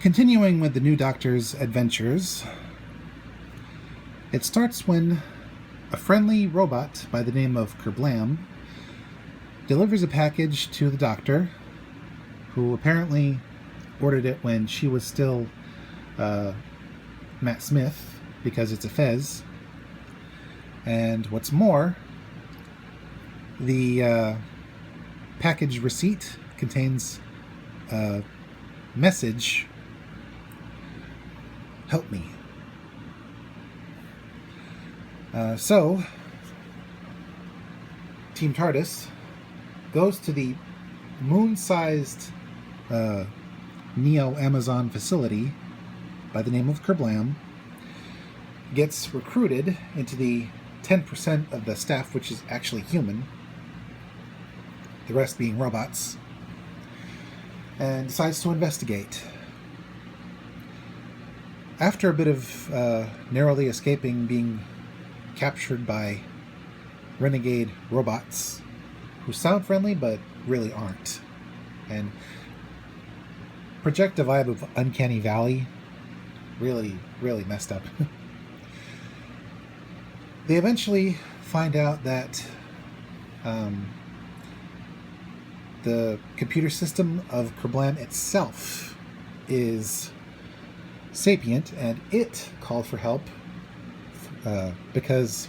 Continuing with the new Doctor's adventures, it starts when a friendly robot by the name of Kerblam delivers a package to the Doctor, who apparently ordered it when she was still Matt Smith, because it's a Fez. And what's more, the package receipt contains a message: help me. So Team TARDIS goes to the moon-sized Neo-Amazon facility by the name of Kerblam, gets recruited into the 10% of the staff which is actually human, the rest being robots, and decides to investigate. After a bit of narrowly escaping being captured by renegade robots who sound friendly but really aren't, and project a vibe of Uncanny Valley, really messed up. They eventually find out that the computer system of Kerblam itself is sapient, and it called for help because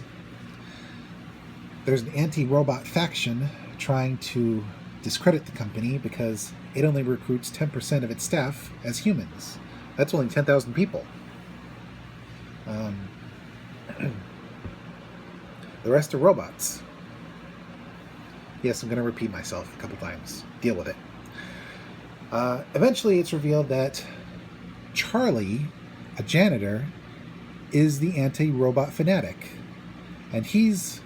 there's an anti-robot faction trying to discredit the company because it only recruits 10% of its staff as humans. That's only 10,000 people. The rest are robots. Yes, I'm going to repeat myself a couple times. Deal with it. Eventually, it's revealed that Charlie, a janitor, is the anti-robot fanatic. And he's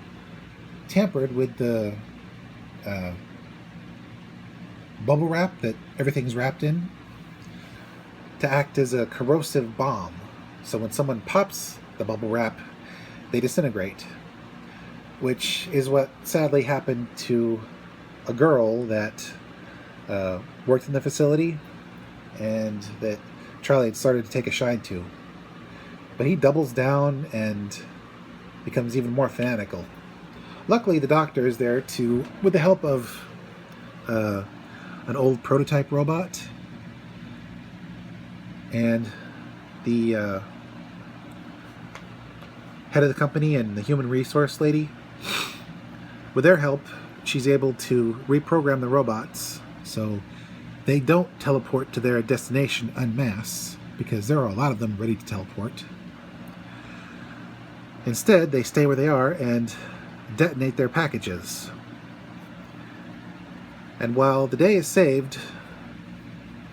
tampered with the bubble wrap that everything's wrapped in to act as a corrosive bomb. So when someone pops the bubble wrap, they disintegrate. Which is what sadly happened to a girl that worked in the facility and that Charlie had started to take a shine to. But he doubles down and becomes even more fanatical. Luckily, the Doctor is there to, with the help of an old prototype robot and the head of the company and the human resource lady. With their help, she's able to reprogram the robots so they don't teleport to their destination en masse, because there are a lot of them ready to teleport. Instead, they stay where they are and detonate their packages. And while the day is saved,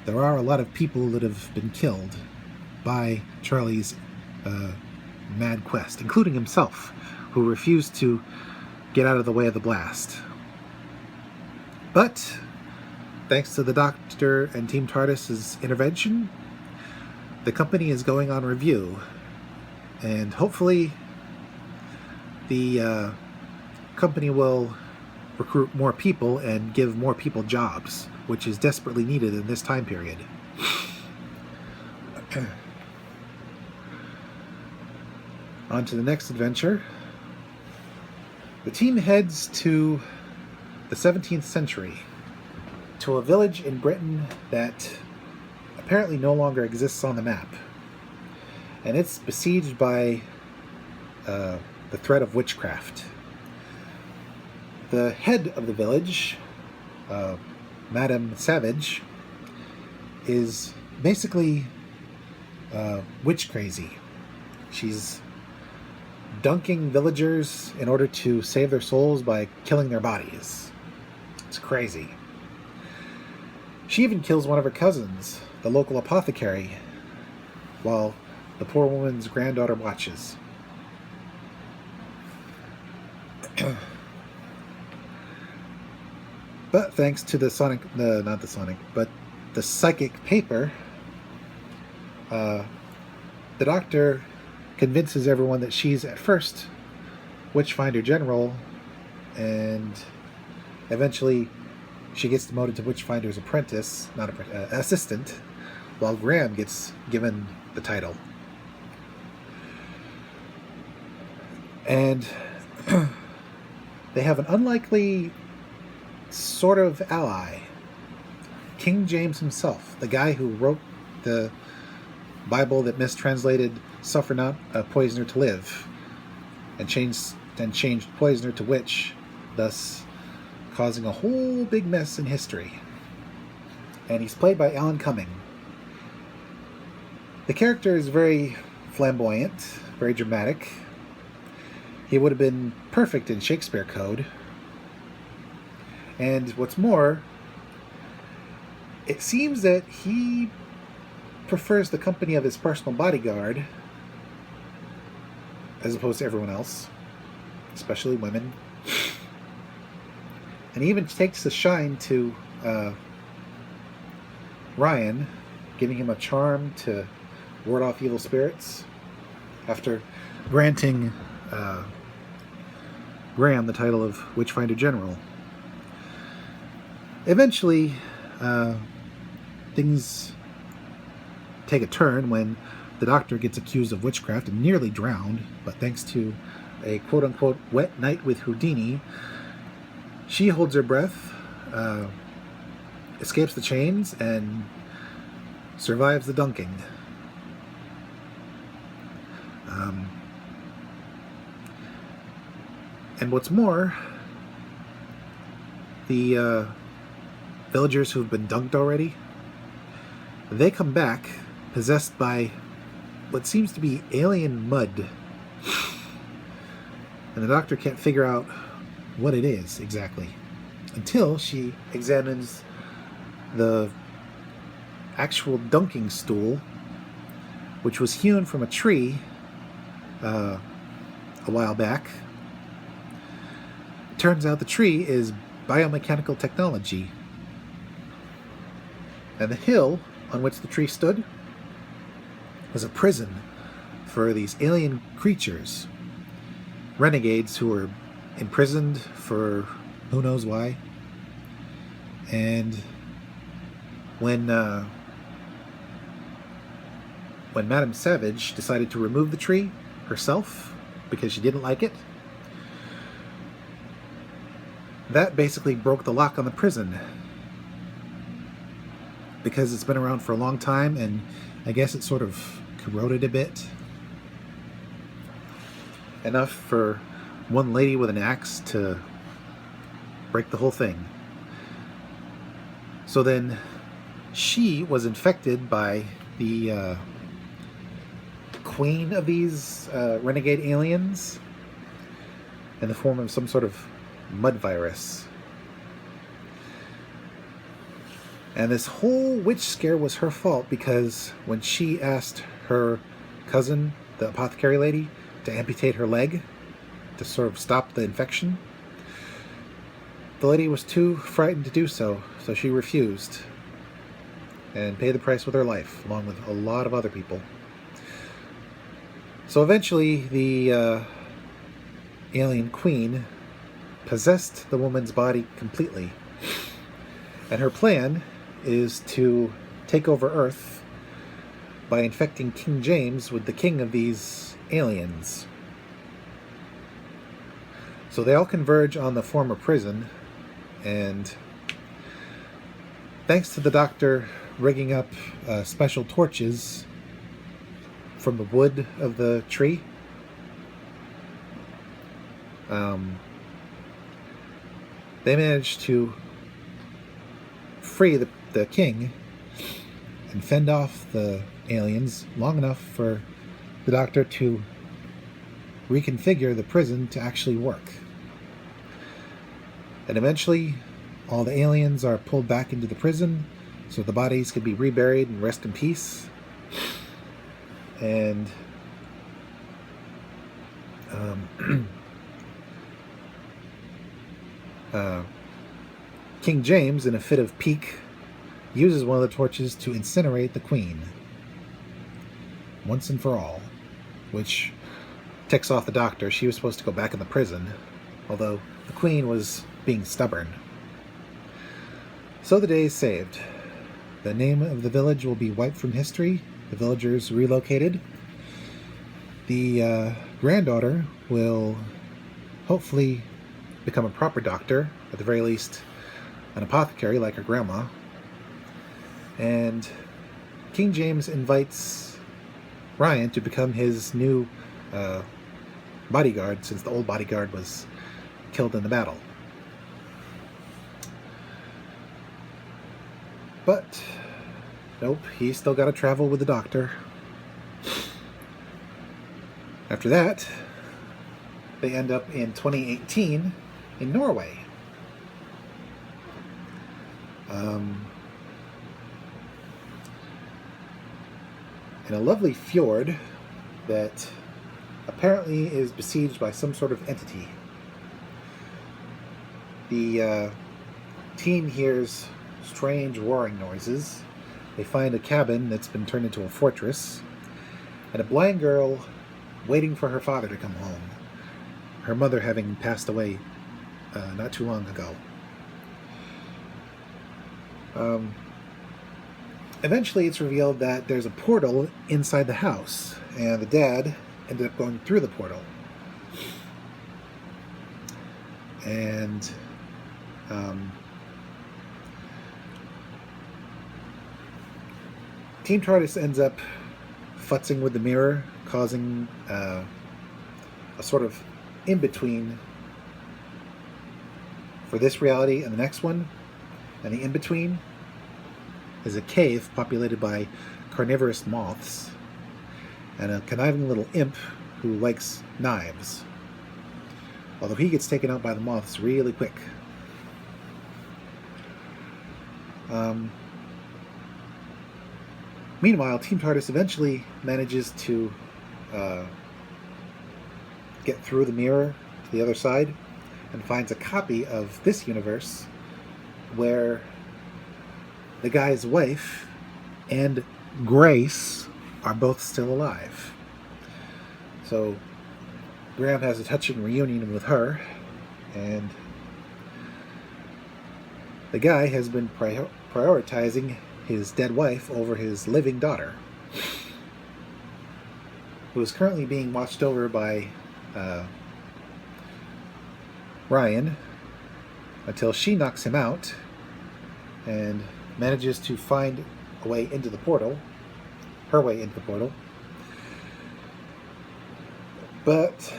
there are a lot of people that have been killed by Charlie's mad quest, including himself, who refused to get out of the way of the blast. But thanks to the Doctor and Team TARDIS's intervention, the company is going on review, and hopefully the company will recruit more people and give more people jobs, which is desperately needed in this time period. On to the next adventure. The team heads to the 17th century, to a village in Britain that apparently no longer exists on the map. And it's besieged by the threat of witchcraft. The head of the village, Madame Savage, is basically witch crazy. She's dunking villagers in order to save their souls by killing their bodies. It's crazy. She even kills one of her cousins, the local apothecary, while the poor woman's granddaughter watches. But thanks to the psychic paper, the Doctor convinces everyone that she's at first Witchfinder General, and eventually she gets demoted to Witchfinder's apprentice, not assistant, while Graham gets given the title. And they have an unlikely sort of ally. King James himself, the guy who wrote the Bible that mistranslated "suffer not a poisoner to live" and changed poisoner to witch, thus causing a whole big mess in history. And he's played by Alan Cumming. The character is very flamboyant, very dramatic. He would have been perfect in Shakespeare Code. And what's more, it seems that he prefers the company of his personal bodyguard as opposed to everyone else, especially women. And he even takes a shine to Ryan, giving him a charm to ward off evil spirits after granting Graham the title of Witchfinder General. Eventually, things take a turn when the Doctor gets accused of witchcraft and nearly drowned, but thanks to a quote-unquote wet night with Houdini, she holds her breath, escapes the chains, and survives the dunking. And what's more, the villagers who've been dunked already, they come back possessed by what seems to be alien mud. And the Doctor can't figure out what it is exactly until she examines the actual dunking stool, which was hewn from a tree a while back. Turns out the tree is biomechanical technology. And the hill on which the tree stood was a prison for these alien creatures, renegades who were imprisoned for who knows why. And when Madame Savage decided to remove the tree herself because she didn't like it, that basically broke the lock on the prison, because it's been around for a long time, and I guess it sort of corroded a bit. Enough for one lady with an axe to break the whole thing. So then she was infected by the queen of these renegade aliens in the form of some sort of mud virus. And this whole witch scare was her fault, because when she asked her cousin, the apothecary lady, to amputate her leg to sort of stop the infection, the lady was too frightened to do so, so she refused and paid the price with her life, along with a lot of other people. So eventually the alien queen possessed the woman's body completely, and her plan is to take over Earth by infecting King James with the king of these aliens. So they all converge on the former prison, and thanks to the Doctor rigging up special torches from the wood of the tree, they managed to free the king and fend off the aliens long enough for the Doctor to reconfigure the prison to actually work. And eventually all the aliens are pulled back into the prison so the bodies could be reburied and rest in peace. And King James, in a fit of pique, uses one of the torches to incinerate the queen once and for all, which ticks off the Doctor. She was supposed to go back in the prison, although the queen was being stubborn. So the day is saved. The name of the village will be wiped from history. The villagers relocated. The granddaughter will hopefully become a proper doctor, at the very least an apothecary like her grandma. And King James invites Ryan to become his new bodyguard, since the old bodyguard was killed in the battle. But nope, he's still got to travel with the doctor. After that, they end up in 2018 in Norway. In a lovely fjord that apparently is besieged by some sort of entity. The team hears strange roaring noises. They find a cabin that's been turned into a fortress, and a blind girl waiting for her father to come home, her mother having passed away not too long ago. Eventually it's revealed that there's a portal inside the house, and the dad ended up going through the portal. And Team TARDIS ends up futzing with the mirror, causing a sort of in-between for this reality and the next one. And the in-between is a cave populated by carnivorous moths and a conniving little imp who likes knives. Although he gets taken out by the moths really quick. Meanwhile, Team TARDIS eventually manages to get through the mirror to the other side and finds a copy of this universe where the guy's wife and Grace are both still alive. So Graham has a touching reunion with her, and the guy has been prioritizing his dead wife over his living daughter, who is currently being watched over by Ryan until she knocks him out and manages to find a way into the portal, her way into the portal. But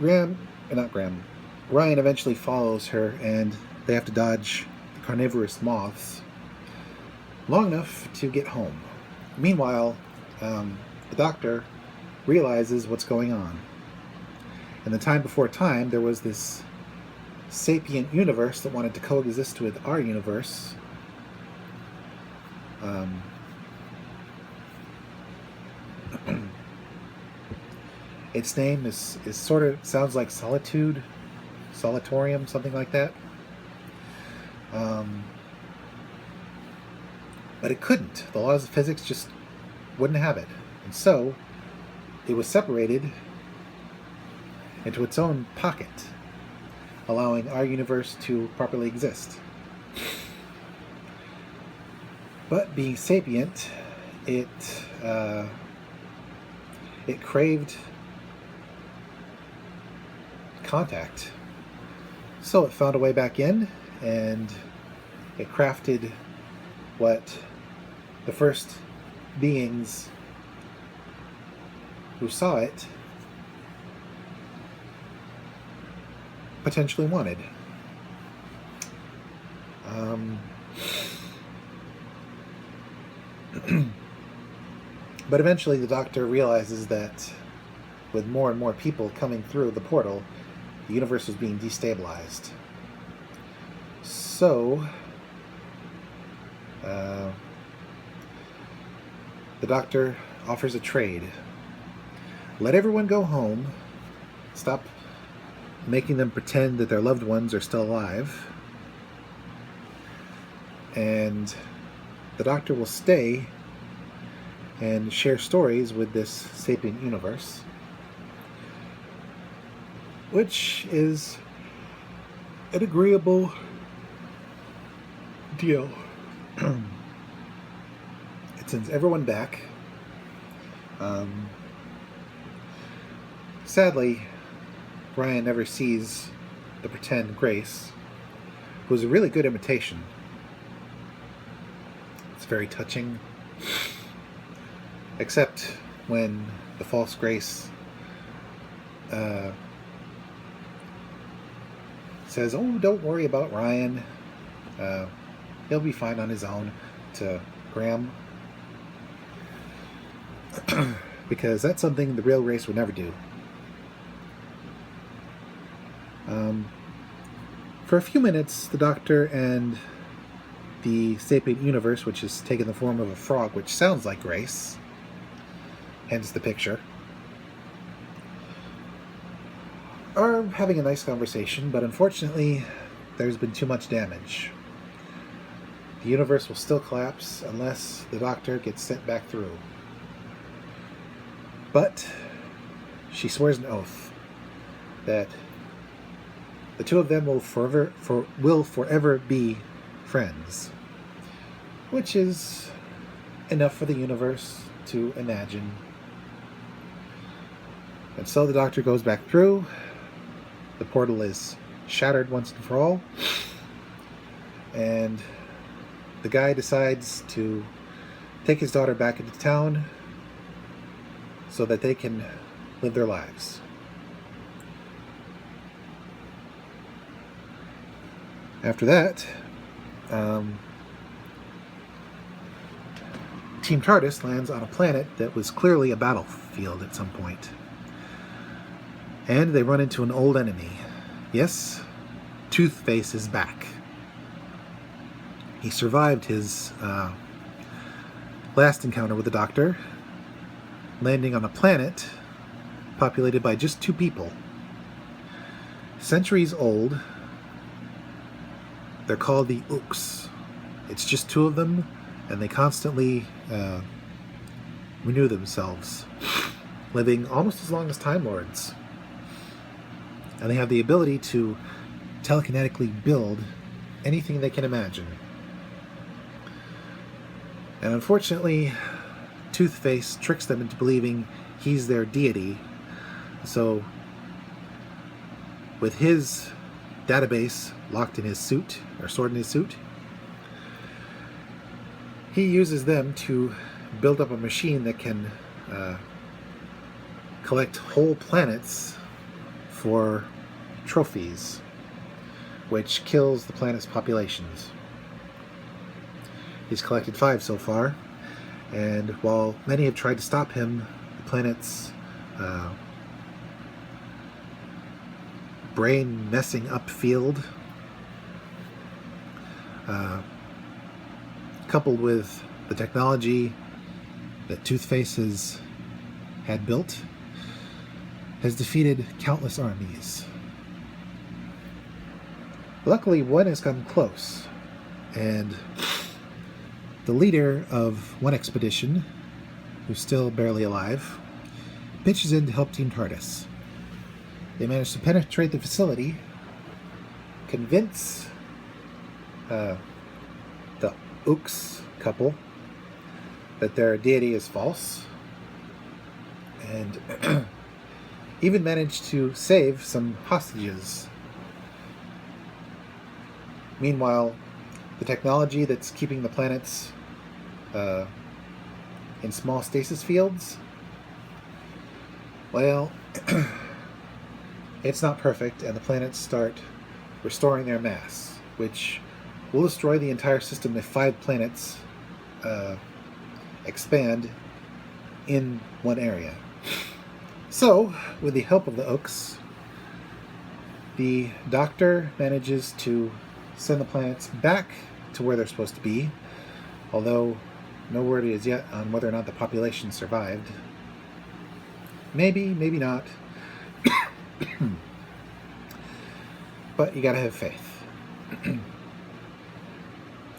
Ryan eventually follows her, and they have to dodge the carnivorous moths long enough to get home. Meanwhile, the doctor realizes what's going on. In the time before time, there was this sapient universe that wanted to coexist with our universe. Its name is sort of sounds like Solitude, Solitorium, something like that. But it couldn't. The laws of physics just wouldn't have it. And so it was separated into its own pocket, allowing our universe to properly exist. But being sapient, it craved contact. So it found a way back in, and it crafted what the first beings who saw it potentially wanted. But eventually the Doctor realizes that with more and more people coming through the portal, the universe was being destabilized. So the Doctor offers a trade. Let everyone go home. Stop making them pretend that their loved ones are still alive. And the Doctor will stay and share stories with this sapient universe, which is an agreeable deal. It sends everyone back. Sadly, Ryan never sees the pretend Grace, who is a really good imitation. It's very touching. Except when the false Grace says, "Oh, don't worry about Ryan. He'll be fine on his own," to Graham. Because that's something the real Grace would never do. For a few minutes, the Doctor and the sapient universe, which has taken the form of a frog, which sounds like Grace, hence the picture, are having a nice conversation, but unfortunately, there's been too much damage. The universe will still collapse unless the Doctor gets sent back through. But she swears an oath that the two of them will forever be friends, which is enough for the universe to imagine. And so the Doctor goes back through. The portal is shattered once and for all, and the guy decides to take his daughter back into town so that they can live their lives. After that, Team TARDIS lands on a planet that was clearly a battlefield at some point. And they run into an old enemy. Yes, Toothface is back. He survived his last encounter with the Doctor, landing on a planet populated by just 2 people. Centuries old. They're called the Ooks. It's just 2 of them, and they constantly renew themselves, living almost as long as Time Lords. And they have the ability to telekinetically build anything they can imagine. And unfortunately, Toothface tricks them into believing he's their deity. So, with his database locked in his suit, or stored in his suit, he uses them to build up a machine that can collect whole planets for trophies, which kills the planet's populations. He's collected 5 so far, and while many have tried to stop him, the planet's brain messing up field, coupled with the technology that Toothface had built, has defeated countless armies. Luckily, one has come close, and the leader of one expedition, who's still barely alive, pitches in to help Team TARDIS. They manage to penetrate the facility, convince the Ooks couple that their deity is false, and even manage to save some hostages. Meanwhile, the technology that's keeping the planets in small stasis fields, well, it's not perfect, and the planets start restoring their mass, which will destroy the entire system if 5 planets expand in one area. So, with the help of the Ooks, the Doctor manages to send the planets back to where they're supposed to be, although no word is yet on whether or not the population survived. Maybe, maybe not. But you gotta have faith.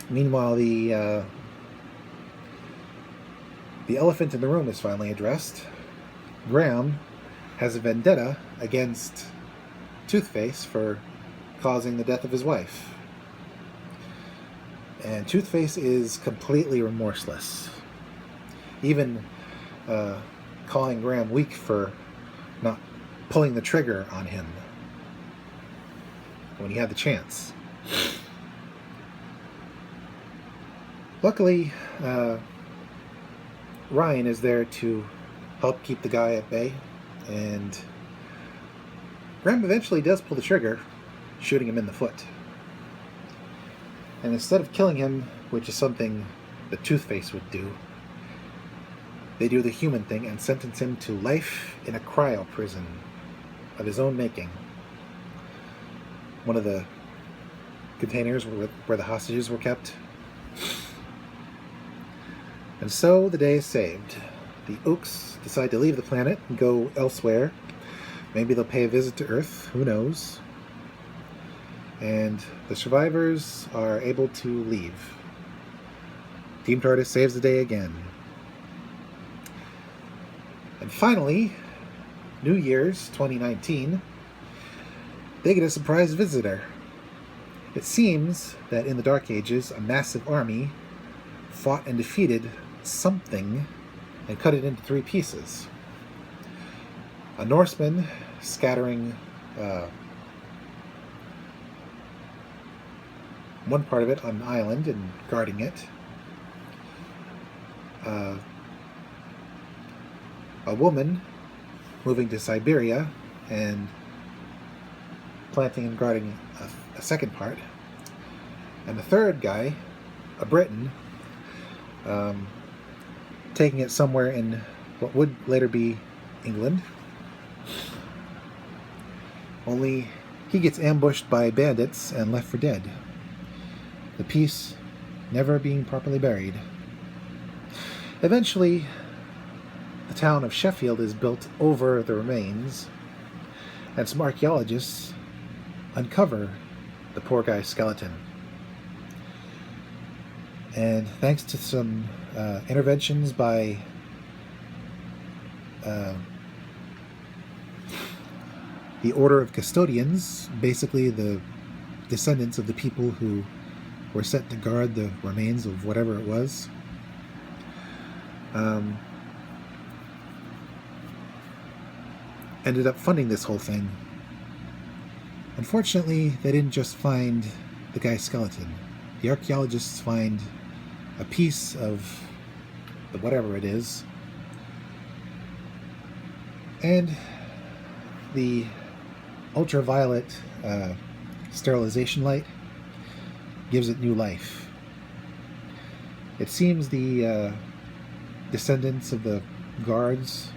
Meanwhile, the elephant in the room is finally addressed. Graham has a vendetta against Toothface for causing the death of his wife. And Toothface is completely remorseless. even calling Graham weak for not pulling the trigger on him when he had the chance. Luckily, Ryan is there to help keep the guy at bay, and Graham eventually does pull the trigger, shooting him in the foot. And instead of killing him, which is something the Toothface would do, they do the human thing and sentence him to life in a cryo prison of his own making. One of the containers where the hostages were kept. And so the day is saved. The Oaks decide to leave the planet and go elsewhere. Maybe they'll pay a visit to Earth, who knows? And the survivors are able to leave. Team TARDIS saves the day again. And finally, New Year's 2019, they get a surprise visitor. It seems that in the Dark Ages, a massive army fought and defeated something and cut it into 3 pieces. A Norseman scattering one part of it on an island and guarding it. A woman moving to Siberia and planting and guarding a second part. And the third guy, a Briton, taking it somewhere in what would later be England. Only he gets ambushed by bandits and left for dead. The piece never being properly buried. Eventually, the town of Sheffield is built over the remains, and some archaeologists uncover the poor guy's skeleton. And thanks to some interventions by the Order of Custodians, basically the descendants of the people who were set to guard the remains of whatever it was, ended up funding this whole thing. Unfortunately, they didn't just find the guy's skeleton. The archaeologists find a piece of the whatever it is, and the ultraviolet sterilization light gives it new life. It seems the descendants of the guards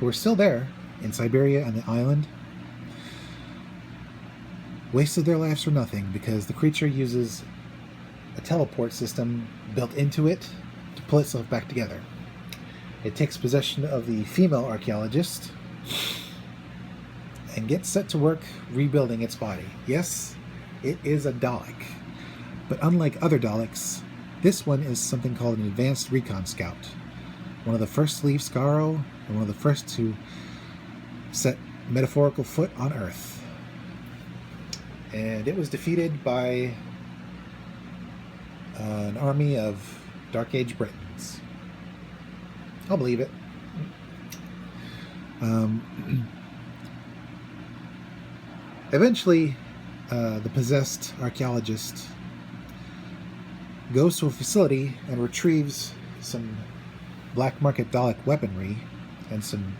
who are still there in Siberia and the island wasted their lives for nothing, because the creature uses a teleport system built into it to pull itself back together. It takes possession of the female archaeologist and gets set to work rebuilding its body. Yes, it is a Dalek, but unlike other Daleks, this one is something called an advanced recon scout. One of the first to leave Skaro, and one of the first to set metaphorical foot on Earth. And it was defeated by an army of Dark Age Britons. I'll believe it. Eventually, the possessed archaeologist goes to a facility and retrieves some black market Dalek weaponry and some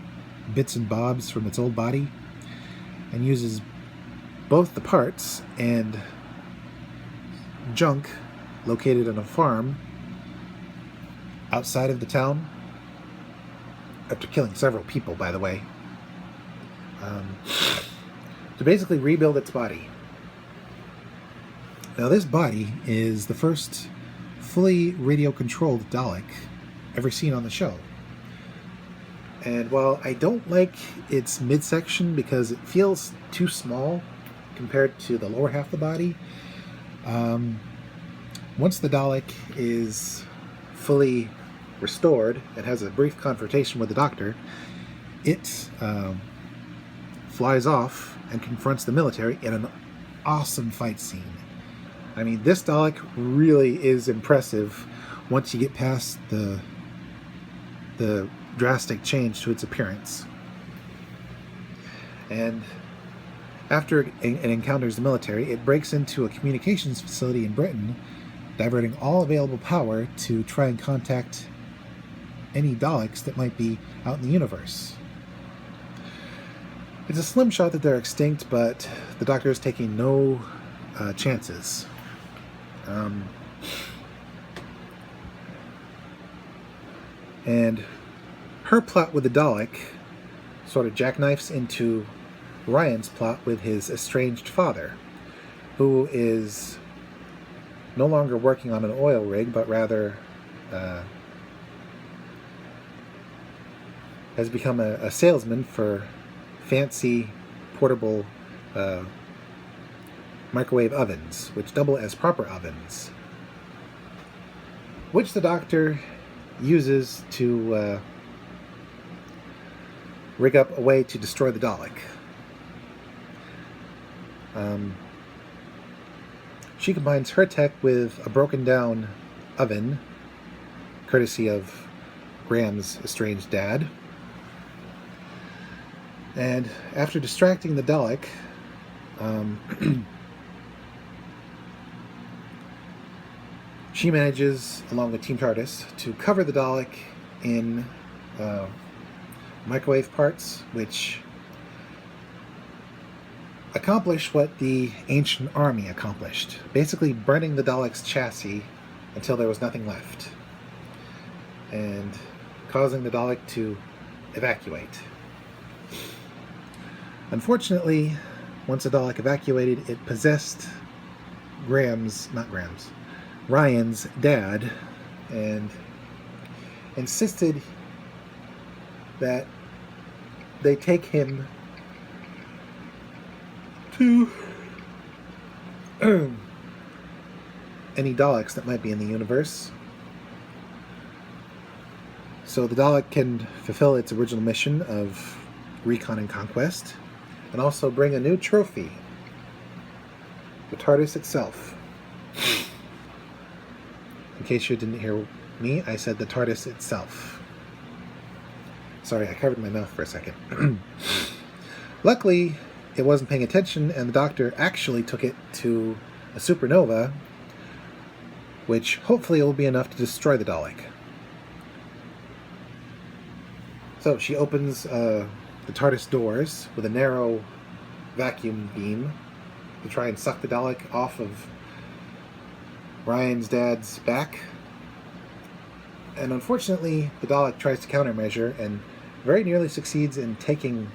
bits and bobs from its old body, and uses both the parts and junk located on a farm outside of the town, after killing several people, by the way, to basically rebuild its body. Now, this body is the first fully radio-controlled Dalek ever seen on the show. And while I don't like its midsection because it feels too small compared to the lower half of the body, once the Dalek is fully restored and has a brief confrontation with the Doctor, it flies off and confronts the military in an awesome fight scene. I mean, this Dalek really is impressive once you get past the the drastic change to its appearance. And after it encounters the military, it breaks into a communications facility in Britain, diverting all available power to try and contact any Daleks that might be out in the universe. It's a slim shot that they're extinct, but the Doctor is taking no chances. And her plot with the Dalek sort of jackknifes into Ryan's plot with his estranged father, who is no longer working on an oil rig, but rather has become a salesman for fancy portable microwave ovens, which double as proper ovens, which the Doctor uses to rig up a way to destroy the Dalek. She combines her tech with a broken down oven, courtesy of Graham's estranged dad. And after distracting the Dalek, she manages, along with Team TARDIS, to cover the Dalek in microwave parts, which accomplish what the ancient army accomplished, basically burning the Dalek's chassis until there was nothing left, and causing the Dalek to evacuate. Unfortunately, once the Dalek evacuated, it possessed Ryan's dad, and insisted that they take him to any Daleks that might be in the universe, so the Dalek can fulfill its original mission of recon and conquest, and also bring a new trophy, the TARDIS itself. In case you didn't hear me, I said the TARDIS itself. Sorry, I covered my mouth for a second. Luckily, it wasn't paying attention, and the Doctor actually took it to a supernova, which hopefully will be enough to destroy the Dalek. So she opens the TARDIS doors with a narrow vacuum beam to try and suck the Dalek off of Ryan's dad's back. And unfortunately, the Dalek tries to countermeasure and very nearly succeeds in taking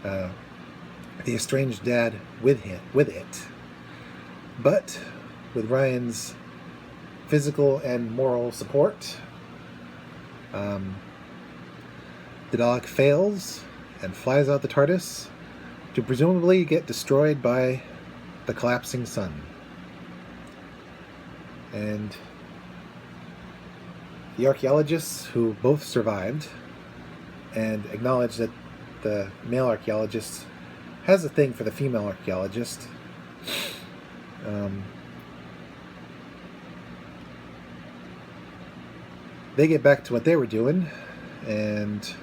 the estranged dad with it. But with Ryan's physical and moral support, the Dalek fails and flies out the TARDIS to presumably get destroyed by the collapsing sun. And the archaeologists, who both survived and acknowledge that the male archaeologist has a thing for the female archaeologist, they get back to what they were doing, and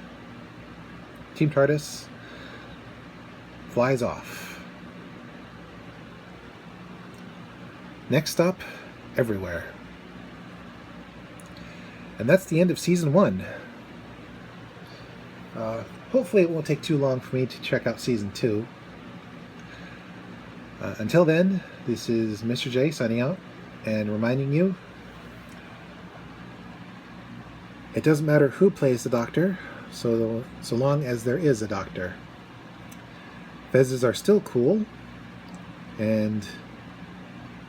Team TARDIS flies off. Next stop, everywhere. And that's the end of Season 1. Hopefully it won't take too long for me to check out Season 2. Until then, this is Mr. J signing out and reminding you, it doesn't matter who plays the Doctor, so long as there is a Doctor. Fezzes are still cool, and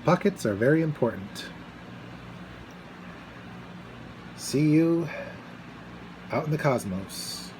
pockets are very important. See you out in the cosmos.